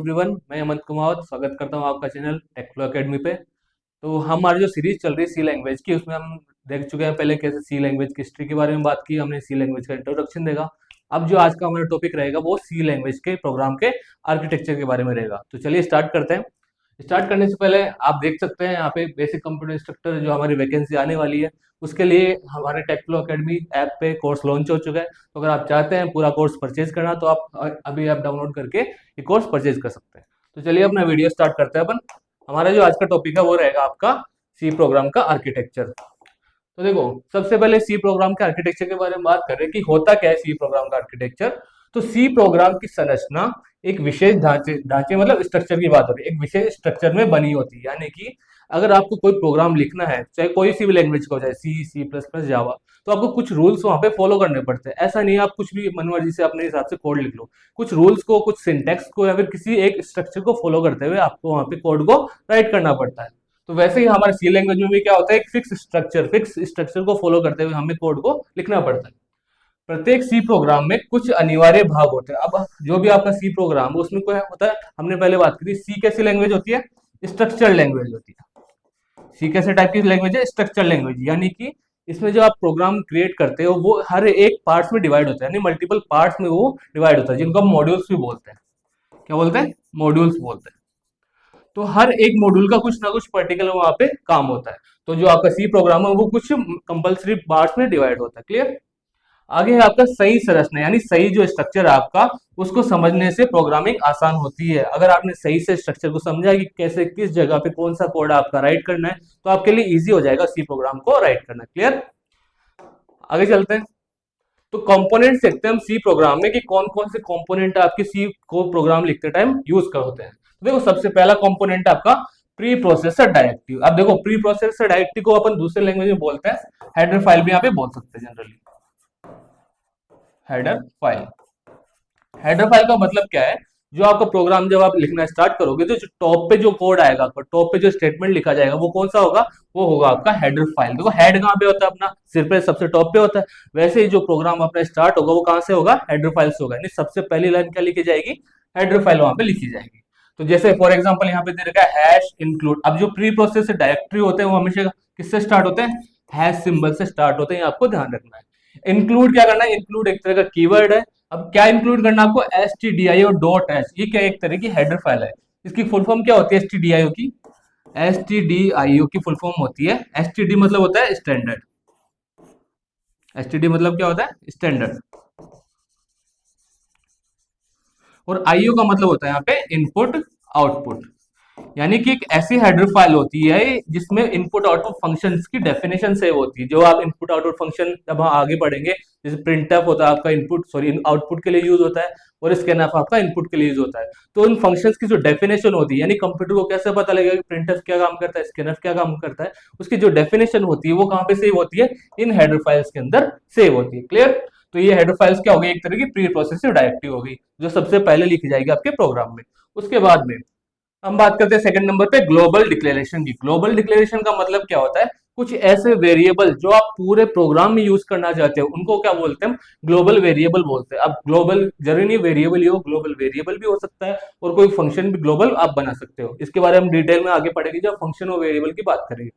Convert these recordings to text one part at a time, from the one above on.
Everyone, मैं अमन कुमार स्वागत करता हूं आपका चैनल टेक्नो एकेडमी पे। तो हमारी जो सीरीज चल रही है सी लैंग्वेज की, उसमें हम देख चुके हैं पहले कैसे सी लैंग्वेज की हिस्ट्री के बारे में बात की, हमने सी लैंग्वेज का इंट्रोडक्शन देखा। अब जो आज का हमारा टॉपिक रहेगा वो सी लैंग्वेज के प्रोग्राम के आर्किटेक्चर के बारे में रहेगा। तो चलिए स्टार्ट करते हैं। स्टार्ट करने से पहले आप देख सकते हैं यहाँ पे बेसिक कंप्यूटर इंस्ट्रक्टर जो हमारी वैकेंसी आने वाली है, उसके लिए हमारे टेक्नो एकेडमी ऐप पे कोर्स लॉन्च हो चुका है। तो अगर आप चाहते हैं पूरा कोर्स परचेज करना तो आप अभी ऐप डाउनलोड करके ये कोर्स परचेज कर सकते हैं। तो चलिए अपना वीडियो स्टार्ट करते हैं अपन। हमारा जो आज का टॉपिक है वो रहेगा आपका सी प्रोग्राम का आर्किटेक्चर। तो देखो, सबसे पहले सी प्रोग्राम के आर्किटेक्चर के बारे में बात कर रहे हैं कि होता क्या है सी प्रोग्राम का आर्किटेक्चर। तो सी प्रोग्राम की संरचना एक विशेष ढांचे ढांचे मतलब स्ट्रक्चर की बात हो रही है, एक विशेष स्ट्रक्चर में बनी होती है। यानी कि अगर आपको कोई प्रोग्राम लिखना है, चाहे कोई सी भी लैंग्वेज का हो, चाहे सी, सी प्लस प्लस, जावा, तो आपको कुछ रूल्स वहां पे फॉलो करने पड़ते हैं। ऐसा नहीं है आप कुछ भी मनमर्जी से अपने हिसाब से कोड लिख लो। कुछ रूल्स को, कुछ सिंटेक्स को या फिर किसी एक स्ट्रक्चर को फॉलो करते हुए आपको वहां पे कोड को राइट करना पड़ता है। तो वैसे ही हमारे सी लैंग्वेज में भी क्या होता है, एक फिक्स स्ट्रक्चर को फॉलो करते हुए हमें कोड को लिखना पड़ता है। प्रत्येक सी प्रोग्राम में कुछ अनिवार्य भाग होते हैं। अब जो भी आपका सी प्रोग्राम है उसमें क्या होता है, हमने पहले बात करी, सी कैसी लैंग्वेज होती है, स्ट्रक्चर लैंग्वेज होती है। सी कैसे टाइप की लैंग्वेज है, स्ट्रक्चर लैंग्वेज। यानी कि इसमें जो आप प्रोग्राम क्रिएट करते हो वो हर एक पार्ट्स में डिवाइड होता है, यानी मल्टीपल पार्ट्स में वो डिवाइड होता है, जिनको हम मॉड्यूल्स भी बोलते हैं। क्या बोलते हैं? मॉड्यूल्स बोलते हैं। तो हर एक मॉड्यूल का कुछ ना कुछ पर्टिकुलर वहां पे काम होता है। तो जो आपका सी प्रोग्राम है वो कुछ कंपलसरी पार्ट्स में डिवाइड होता है। क्लियर? आगे है आपका सही संरचना, यानी सही जो स्ट्रक्चर है आपका, उसको समझने से प्रोग्रामिंग आसान होती है। अगर आपने सही से स्ट्रक्चर को समझा कि कैसे किस जगह पे कौन सा कोड आपका राइट करना है, तो आपके लिए इजी हो जाएगा सी प्रोग्राम को राइट करना। क्लियर? आगे चलते हैं। तो कंपोनेंट देखते हैं हम सी प्रोग्राम में कि कौन कौन से कंपोनेंट आपके सी को प्रोग्राम लिखते टाइम यूज कर होते हैं। तो देखो, सबसे पहला कंपोनेंट आपका प्री प्रोसेसर डायरेक्टिव। अब देखो, प्री प्रोसेसर डायरेक्टिव को अपन दूसरे लैंग्वेज में बोलते हैं हेडर फाइल, भी यहाँ पे बोल सकते हैं generally. Header file, header file का मतलब क्या है, जो आपका प्रोग्राम जब आप लिखना स्टार्ट करोगे तो जो टॉप पे जो कोड आएगा, टॉप पे जो स्टेटमेंट लिखा जाएगा वो कौन सा होगा, वो होगा आपका हेडर फाइल। देखो, हेड कहाँ पे होता है अपना, सिर पे सबसे टॉप पे होता है। वैसे ही जो प्रोग्राम अपना स्टार्ट होगा वो कहाँ से होगा, हेडर फाइल से होगा। यानी सबसे पहली लाइन क्या लिखी जाएगी, हेडर फाइल वहां पे लिखी जाएगी। तो जैसे फॉर एग्जाम्पल यहाँ पे दे रखा है हैश इंक्लूड। अब जो प्री प्रोसेस डायरेक्टरी होते हैं वो हमेशा किससे स्टार्ट होते हैं, हैश सिंबल से स्टार्ट होते हैं, आपको ध्यान रखना है। इंक्लूड क्या करना है, इंक्लूड एक तरह का कीवर्ड है। अब क्या इंक्लूड करना आपको, stdio डॉट एच, ये क्या एक तरह की हेडर फाइल है। इसकी फुल फॉर्म क्या होती है, stdio की, stdio की फुल फॉर्म होती है, std मतलब होता है स्टैंडर्ड। std मतलब क्या होता है, स्टैंडर्ड। और io का मतलब होता है यहाँ पे इनपुट आउटपुट। यानी कि एक ऐसी हेडर फाइल होती है जिसमें इनपुट आउटपुट फंक्शंस की डेफिनेशन सेव होती है। जो आप इनपुट आउटपुट फंक्शन जब हम आगे पढ़ेंगे, जैसे प्रिंटफ होता है आपका इनपुट, सॉरी, आउटपुट के लिए यूज होता है, और स्कैनफ आपका इनपुट के लिए यूज होता है। तो उन फंक्शंस की जो डेफिनेशन होती है, यानी कंप्यूटर को कैसे पता लगेगा कि प्रिंटफ क्या काम करता है, स्कैनफ क्या काम करता है, उसकी जो डेफिनेशन होती है वो कहाँ पे सेव होती है, इन हेडर फाइल्स के अंदर सेव होती है। क्लियर? तो ये हेडर फाइल्स क्या हो गई, एक तरह की प्री प्रोसेसिव डायरेक्टिव हो गई, जो सबसे पहले लिखी जाएगी आपके प्रोग्राम में। उसके बाद में हम बात करते हैं सेकंड नंबर पे ग्लोबल डिक्लेरेशन की। ग्लोबल डिक्लेरेशन का मतलब क्या होता है, कुछ ऐसे वेरिएबल जो आप पूरे प्रोग्राम में यूज करना चाहते हो उनको क्या बोलते हैं, ग्लोबल वेरिएबल बोलते हैं। अब ग्लोबल जरूरी नहीं वेरिएबल ही हो, ग्लोबल वेरिएबल भी हो सकता है, और कोई फंक्शन भी ग्लोबल आप बना सकते हो। इसके बारे में हम डिटेल में आगे पढ़ेंगे जब फंक्शन और वेरिएबल की बात करेंगे।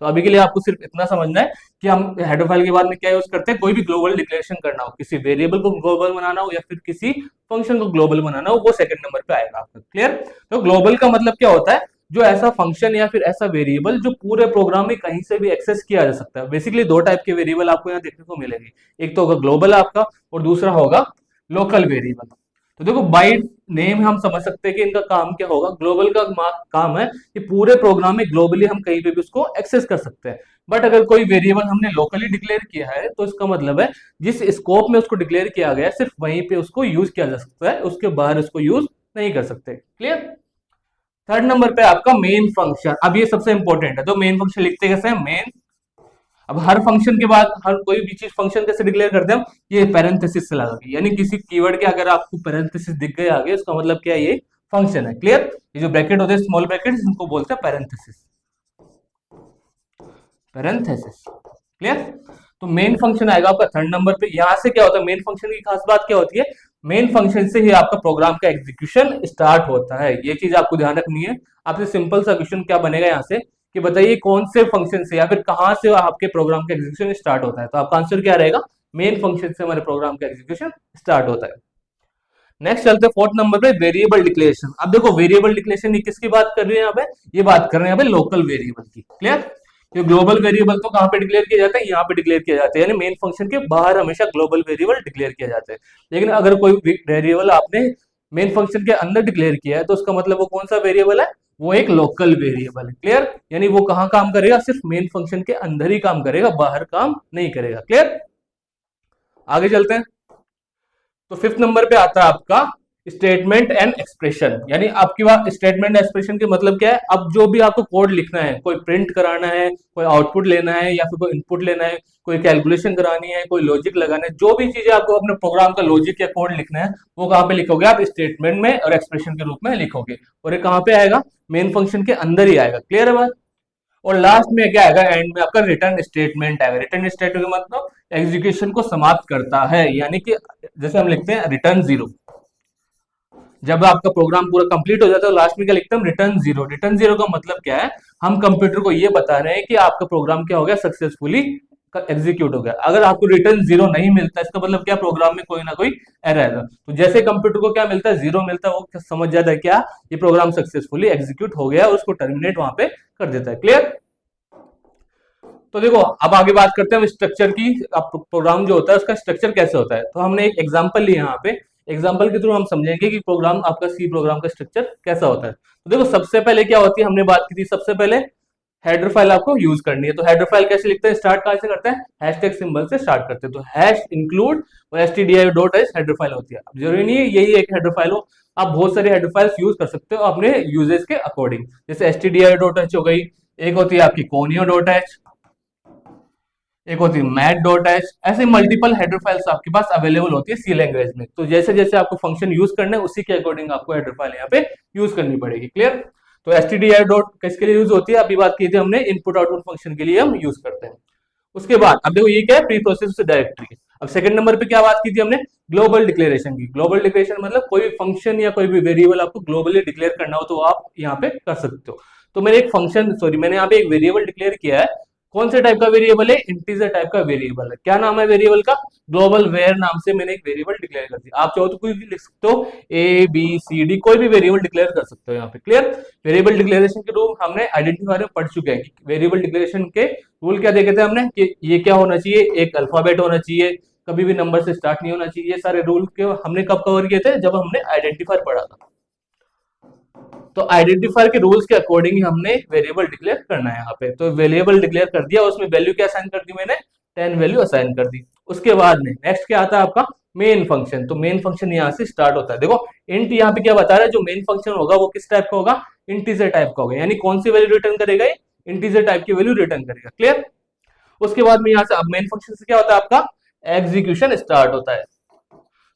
तो अभी के लिए आपको सिर्फ इतना समझना है कि हम हेडर फाइल के बाद में क्या यूज करते हैं, कोई भी ग्लोबल डिक्लेरेशन करना हो, किसी वेरिएबल को ग्लोबल बनाना हो या फिर किसी फंक्शन को ग्लोबल बनाना हो, वो सेकंड नंबर पे आएगा आपका। क्लियर? तो ग्लोबल का मतलब क्या होता है, जो ऐसा फंक्शन या फिर ऐसा वेरिएबल जो पूरे प्रोग्राम में कहीं से भी एक्सेस किया जा सकता है। बेसिकली दो टाइप के वेरिएबल आपको यहाँ देखने को मिलेंगे, एक तो होगा ग्लोबल आपका और दूसरा होगा लोकल वेरिएबल। तो देखो, बाय नेम हम समझ सकते हैं कि इनका काम क्या होगा। ग्लोबल का काम है कि पूरे प्रोग्राम में ग्लोबली हम कहीं पे भी उसको एक्सेस कर सकते हैं। बट अगर कोई वेरिएबल हमने लोकली डिक्लेयर किया है तो इसका मतलब है जिस स्कोप में उसको डिक्लेयर किया गया है सिर्फ वहीं पे उसको यूज किया जा सकता है, उसके बाहर उसको यूज नहीं कर सकते। क्लियर? थर्ड नंबर पे आपका मेन फंक्शन। अब ये सबसे इंपॉर्टेंट है। तो मेन फंक्शन लिखते कैसे हैं, मेन। अब हर फंक्शन के बाद हर कोई भी चीज फंक्शन कैसे डिक्लेयर करते हैं, ये पैरेंथेसिस से लगा के, यानी किसी कीवर्ड के अगर आपको पैरेंथेसिस दिख गए आगे, उसका मतलब क्या है, ये फंक्शन है। क्लियर? ये जो ब्रैकेट होते हैं, स्मॉल ब्रैकेट, इनको बोलते हैं पैरेंथेसिस, पैरेंथेसिस। क्लियर? तो मेन फंक्शन आएगा आपका थर्ड नंबर पे। यहां से क्या होता है, मेन फंक्शन की खास बात क्या होती है, मेन फंक्शन से ही आपका प्रोग्राम का एग्जीक्यूशन स्टार्ट होता है। ये चीज आपको ध्यान रखनी है। आपसे सिंपल सा क्वेश्चन क्या बनेगा यहाँ से कि बताइए कौन से फंक्शन से या फिर कहाँ से आपके प्रोग्राम का एग्जीक्यूशन स्टार्ट होता है, तो आपका आंसर क्या रहेगा, मेन फंक्शन से हमारे प्रोग्राम का एग्जीक्यूशन स्टार्ट होता है। नेक्स्ट चलते हैं फोर्थ नंबर पे, वेरिएबल डिक्लेरेशन। अब देखो वेरिएबल डिक्लेरेशन ये किसकी बात कर रहे हैं यहाँ पे, ये बात कर रहे हैं यहाँ पे लोकल वेरिएबल की। क्लियर? तो ग्लोबल वेरिएबल तो कहाँ पे डिक्लेयर किया जाता है, यहाँ पे डिक्लेयर किया जाता है, यानी मेन फंक्शन के बाहर हमेशा ग्लोबल वेरिएबल डिक्लेयर किया जाता है। लेकिन अगर कोई वेरिएबल आपने मेन फंक्शन के अंदर डिक्लेयर किया है तो उसका मतलब वो कौन सा वेरिएबल है, वो एक लोकल वेरिएबल है। क्लियर? यानी वो कहाँ काम करेगा, सिर्फ मेन फंक्शन के अंदर ही काम करेगा, बाहर काम नहीं करेगा। क्लियर? आगे चलते हैं। तो फिफ्थ नंबर पे आता है आपका स्टेटमेंट एंड एक्सप्रेशन। यानी आपकी बात स्टेटमेंट एक्सप्रेशन के मतलब क्या है, अब जो भी आपको कोड लिखना है, कोई प्रिंट कराना है, कोई आउटपुट लेना है या फिर कोई इनपुट लेना है, कोई कैलकुलेशन करानी है, कोई लॉजिक लगाना है, जो भी चीजें आपको अपने प्रोग्राम का लॉजिक या कोड लिखना है वो कहाँ पे लिखोगे आप, स्टेटमेंट में और एक्सप्रेशन के रूप में लिखोगे। और ये कहाँ पे आएगा, मेन फंक्शन के अंदर ही आएगा। क्लियर है बात? और लास्ट में क्या आएगा, एंड में आपका रिटर्न स्टेटमेंट आएगा। रिटर्न स्टेटमेंट का मतलब एग्जीक्यूशन को समाप्त करता है, यानी कि जैसे हम लिखते हैं रिटर्न जीरो, जब आपका प्रोग्राम पूरा कंप्लीट हो जाता है तो लास्ट में क्या लिखते हैं, रिटर्न जीरो। रिटर्न जीरो का मतलब क्या है, हम कंप्यूटर को ये बता रहे हैं कि आपका प्रोग्राम क्या हो गया, सक्सेसफुली एग्जीक्यूट हो गया। अगर आपको रिटर्न जीरो नहीं मिलता इसका मतलब क्या, प्रोग्राम में कोई ना कोई एरर है। तो जैसे कंप्यूटर को क्या मिलता है, जीरो मिलता है, वो समझ जाता है क्या, ये प्रोग्राम सक्सेसफुली एग्जीक्यूट हो गया, और उसको टर्मिनेट वहां पे कर देता है। क्लियर? तो देखो अब आगे बात करते हैं हम स्ट्रक्चर की। अब प्रोग्राम जो होता है उसका स्ट्रक्चर कैसे होता है, तो हमने एक एग्जांपल लिया यहाँ पे, एग्जांपल के थ्रू हम समझेंगे कि प्रोग्राम आपका सी प्रोग्राम का स्ट्रक्चर कैसा होता है। तो देखो सबसे पहले क्या होती है, हमने बात की थी सबसे पहले हेडर फाइल आपको यूज करनी है। तो हेडर फाइल कैसे लिखते हैं, स्टार्ट कहां से करते हैं, हैशटैग सिंबल से स्टार्ट करते हैं। तो हैश इंक्लूड और stdio dot h header file होती है। अब जरूरी नहीं है यही एक हेडर फाइल हो, आप बहुत सारे हेडर फाइल्स यूज कर सकते हो अपने यूजेस के अकॉर्डिंग। जैसे stdio डॉट h हो गई, एक होती है आपकी conio डॉट h, एक होती है मैट डॉट एच। ऐसे मल्टीपल हेडर फाइल्स आपके पास अवेलेबल होती है सी लैंग्वेज में। तो जैसे जैसे आपको फंक्शन यूज करना है उसी के अकॉर्डिंग आपको हेडर फाइल यहाँ पे यूज करनी पड़ेगी। क्लियर? तो stdio डॉट किसके लिए यूज होती है, अभी बात की थी हमने, इनपुट आउटपुट फंक्शन के लिए हम यूज करते हैं। उसके बाद अब देखो ये क्या है, प्री प्रोसेस डायरेक्टरी। अब सेकंड नंबर पे क्या बात की थी हमने, ग्लोबल डिक्लेरेशन की। ग्लोबल डिक्लेरेशन मतलब कोई भी फंक्शन या कोई भी वेरिएबल आपको ग्लोबली डिक्लेयर करना हो तो आप यहाँ पे कर सकते हो। तो मैंने एक फंक्शन सॉरी मैंने यहाँ पे एक वेरिएबल डिक्लेयर किया है। कौन से टाइप का वेरिएबल है, इंटीजर टाइप का वेरिएबल है। क्या नाम है वेरिएबल का, ग्लोबल वेयर नाम से मैंने एक वेरिएबल डिक्लेयर कर दिया। आप चाहो तो कोई भी लिख सकते हो, ए बी सी डी, कोई भी वेरिएबल डिक्लेयर कर सकते हो यहाँ पे। क्लियर? वेरिएबल डिक्लेरेशन के रूल हमने आइडेंटिफायर में पढ़ चुके हैं कि वेरिएबल डिक्लेरेशन के रूल क्या देखे थे हमने, कि ये क्या होना चाहिए, एक अल्फाबेट होना चाहिए, कभी भी नंबर से स्टार्ट नहीं होना चाहिए। ये सारे रूल के हमने कब कवर किए थे, जब हमने आइडेंटिफायर पढ़ा था। तो आइडेंटिफायर के रूल्स के अकॉर्डिंग ही हमने वेरिएबल डिक्लेयर करना है यहाँ पे। तो वेरिएबल डिक्लेयर कर दिया, उसमें वैल्यू क्या असाइन कर दी मैंने, 10 वैल्यू असाइन कर दी। उसके बाद में नेक्स्ट क्या आता है आपका, मेन फंक्शन। तो मेन फंक्शन यहाँ से स्टार्ट होता है। देखो इंट यहाँ पे क्या बता रहा है, जो मेन फंक्शन होगा वो किस टाइप का होगा, इंटीजर टाइप का होगा। यानी कौन सी वैल्यू रिटर्न करेगा, इंटीजर टाइप की वैल्यू रिटर्न करेगा। क्लियर? उसके बाद में यहाँ से अब मेन फंक्शन से क्या होता है, आपका एग्जीक्यूशन स्टार्ट होता है।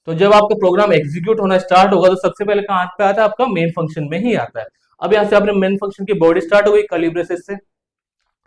तो जब आपका प्रोग्राम एग्जीक्यूट होना स्टार्ट होगा तो सबसे पहले कहां पे आता है, आपका मेन फंक्शन में ही आता है। अब यहाँ से आपने मेन फंक्शन की बॉडी स्टार्ट हो गई कर्ली ब्रेसेस से।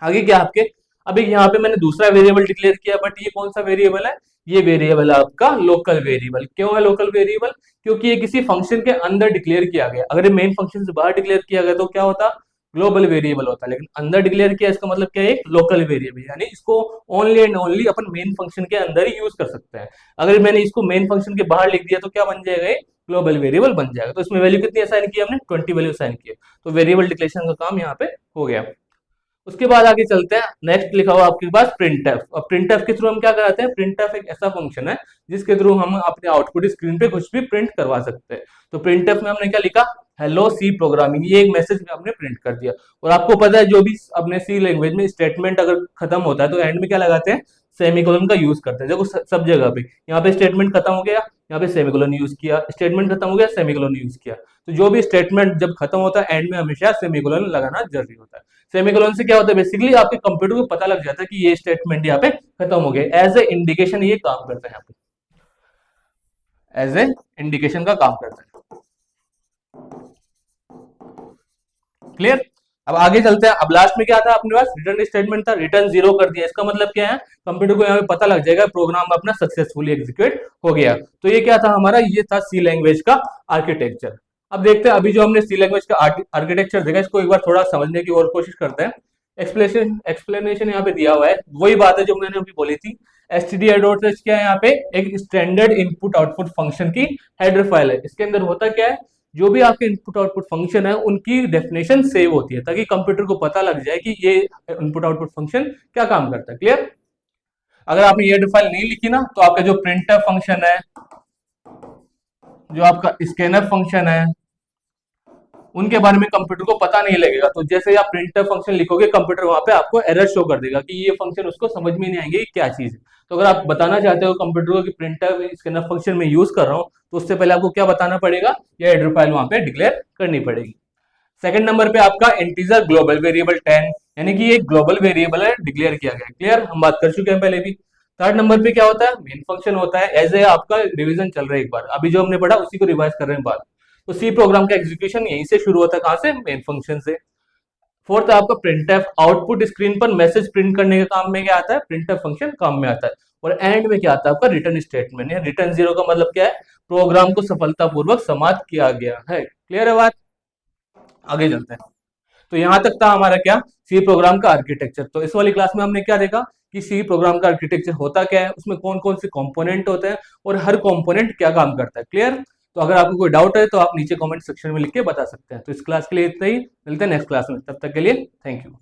आगे क्या आपके, अभी यहाँ पे मैंने दूसरा वेरिएबल डिक्लेयर किया, बट ये कौन सा वेरिएबल है, ये वेरिएबल है आपका लोकल वेरिएबल। क्यों है लोकल वेरिएबल, क्योंकि ये किसी फंक्शन के अंदर डिक्लेयर किया गया। अगर ये मेन फंक्शन से बाहर डिक्लेयर किया गया तो क्या होता, ग्लोबल वेरिएबल होता है। लेकिन अंदर डिक्लेयर किया इसका मतलब क्या है, लोकल वेरिएबल, यानी इसको only and only upon main function के अंदर ही यूज कर सकते हैं। अगर मैंने इसको मेन फंक्शन के बाहर लिख दिया तो क्या बन जाएगा, ये ग्लोबल वेरिएबल बन जाएगा। तो इसमें वैल्यू कितनी असाइन की हमने, 20 वैल्यू असाइन की। तो वेरिएबल डिक्लेरेशन का काम यहाँ पे हो गया। उसके बाद आगे चलते हैं, नेक्स्ट लिखा हुआ आपके पास प्रिंटफ। और प्रिंटफ के थ्रू हम क्या कराते हैं, प्रिंटफ एक ऐसा फंक्शन है जिसके थ्रू हम अपने आउटपुट स्क्रीन पे कुछ भी प्रिंट करवा सकते हैं। तो प्रिंटफ में हमने क्या लिखा, हेलो सी प्रोग्रामिंग, ये एक मैसेज में हमने प्रिंट कर दिया। और आपको पता है जो भी अपने सी लैंग्वेज में स्टेटमेंट अगर खत्म होता है तो एंड में क्या लगाते हैं, सेमीकोलन का यूज करते हैं। देखो सब जगह पे, यहाँ पे स्टेटमेंट खत्म हो गया, यहाँ पे सेमीकोलन यूज किया, स्टेटमेंट खत्म हो गया, सेमीकोलन यूज किया। तो जो भी स्टेटमेंट जब खत्म होता है एंड में हमेशा सेमीकोलन लगाना जरूरी होता है। सेमीकोलन से क्या होता है, बेसिकली आपके कंप्यूटर को पता लग जाता है कि ये स्टेटमेंट यहाँ पे खत्म हो गया। एज ए इंडिकेशन ये काम करता है, यहाँ पे एज ए इंडिकेशन का काम करता है। क्लियर? अब आगे चलते हैं। अब लास्ट में क्या था अपने पास, रिटर्न स्टेटमेंट था, रिटर्न 0 कर दिया। इसका मतलब क्या है, कंप्यूटर को यहाँ पे पता लग जाएगा प्रोग्राम अपना सक्सेसफुली एग्जीक्यूट हो गया। तो ये क्या था हमारा, ये था सी लैंग्वेज का आर्किटेक्चर। अब देखते हैं, अभी जो हमने सी लैंग्वेज का आर्किटेक्चर देखा, इसको एक बार थोड़ा समझने की और कोशिश करते हैं। एक्सप्लेनेशन यहाँ पे दिया हुआ है, वही बात है जो मैंने अभी बोली थी। stdio.h क्या है, यहाँ पे एक स्टैंडर्ड इनपुट आउटपुट फंक्शन की हेडर फाइल है। इसके अंदर होता क्या है, जो भी आपके इनपुट आउटपुट फंक्शन है उनकी डेफिनेशन सेव होती है, ताकि कंप्यूटर को पता लग जाए कि ये इनपुट आउटपुट फंक्शन क्या काम करता है। क्लियर? अगर आपने ये फाइल नहीं लिखी ना, तो आपका जो प्रिंटफ फंक्शन है, जो आपका स्कैनर फंक्शन है, उनके बारे में कंप्यूटर को पता नहीं लगेगा। तो जैसे ही आप प्रिंटफ फंक्शन लिखोगे, कंप्यूटर वहां पे आपको एरर शो कर देगा कि ये फंक्शन उसको समझ में नहीं आएगी क्या चीज है। तो अगर आप बताना चाहते हो कंप्यूटर को कि प्रिंटफ स्कैनर फंक्शन में यूज कर रहा हूँ, तो उससे पहले आपको क्या बताना पड़ेगा, ये हेडर फाइल वहां पे डिक्लेयर करनी पड़ेगी। सेकंड नंबर पे आपका इंटीजर ग्लोबल वेरिएबल 10, यानी कि ये ग्लोबल वेरिएबल है, डिक्लेयर किया गया। क्लियर? हम बात कर चुके हैं पहले भी। थर्ड नंबर पे क्या होता है, मेन फंक्शन होता है। एज ए आपका रिवीजन चल रहा है, एक बार अभी जो हमने पढ़ा उसी को रिवाइज कर रहे हैं बात। तो सी प्रोग्राम का एग्जीक्यूशन यहीं से शुरू होता है, कहां से, मेन फंक्शन से। फोर्थ आपका प्रिंटफ, आउटपुट स्क्रीन पर मैसेज प्रिंट करने के काम में क्या आता है, प्रिंटफ फंक्शन काम में आता है। और एंड में क्या आता है आपका, रिटर्न स्टेटमेंट। रिटर्न 0 का मतलब क्या है, प्रोग्राम को सफलतापूर्वक समाप्त किया गया है। क्लियर है बात? आगे चलते हैं। तो यहां तक था हमारा क्या, सी प्रोग्राम का आर्किटेक्चर। तो इस वाली क्लास में हमने क्या देखा कि सी प्रोग्राम का आर्किटेक्चर होता क्या है, उसमें कौन कौन से कंपोनेंट होते हैं और हर कंपोनेंट क्या काम करता है। क्लियर? तो अगर आपको कोई डाउट है तो आप नीचे कमेंट सेक्शन में लिख के बता सकते हैं। तो इस क्लास के लिए इतना ही, मिलते हैं नेक्स्ट क्लास में, तब तक के लिए थैंक यू।